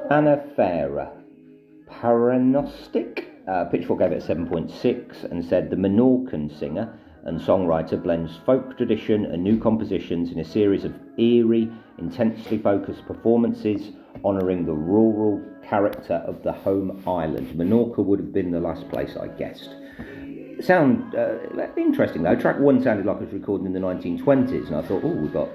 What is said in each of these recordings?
Ferrer, Parenòstic. Pitchfork gave it a 7.6 and said the Menorcan singer and songwriter blends folk tradition and new compositions in a series of eerie, intensely focused performances honouring the rural character of the home island. Menorca would have been the last place I guessed. Sound interesting though. Track 1 sounded like it was recorded in the 1920s, and I thought, we've got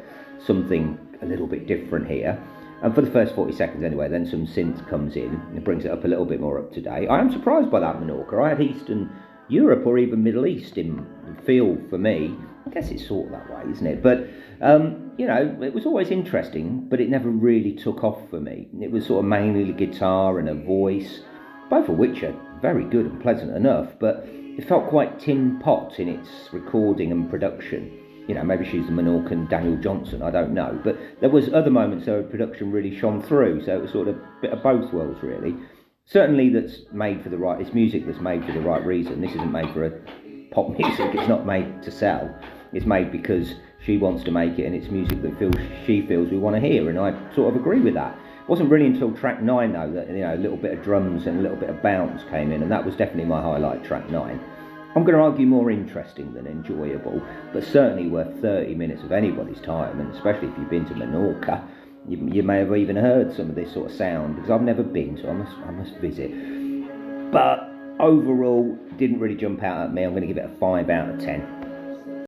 something a little bit different here. And for the first 40 seconds anyway, then some synth comes in and brings it up a little bit more up to date. I am surprised by that Menorca. I had Eastern Europe or even Middle East in feel for me. I guess it's sort of that way, isn't it? But, it was always interesting, but it never really took off for me. It was sort of mainly guitar and a voice, both of which are very good and pleasant enough, but it felt quite tin pot in its recording and production. Maybe she's the Menorcan Daniel Johnson, I don't know. But there was other moments where production really shone through, so it was sort of a bit of both worlds, really. Certainly it's music that's made for the right reason. This isn't made for a pop music, it's not made to sell. It's made because she wants to make it, and it's music that she feels we want to hear, and I sort of agree with that. It wasn't really until track 9, though, that a little bit of drums and a little bit of bounce came in, and that was definitely my highlight, track 9. I'm going to argue more interesting than enjoyable, but certainly worth 30 minutes of anybody's time, and especially if you've been to Menorca, you may have even heard some of this sort of sound, because I've never been, so I must visit. But overall, didn't really jump out at me. I'm going to give it a 5 out of 10.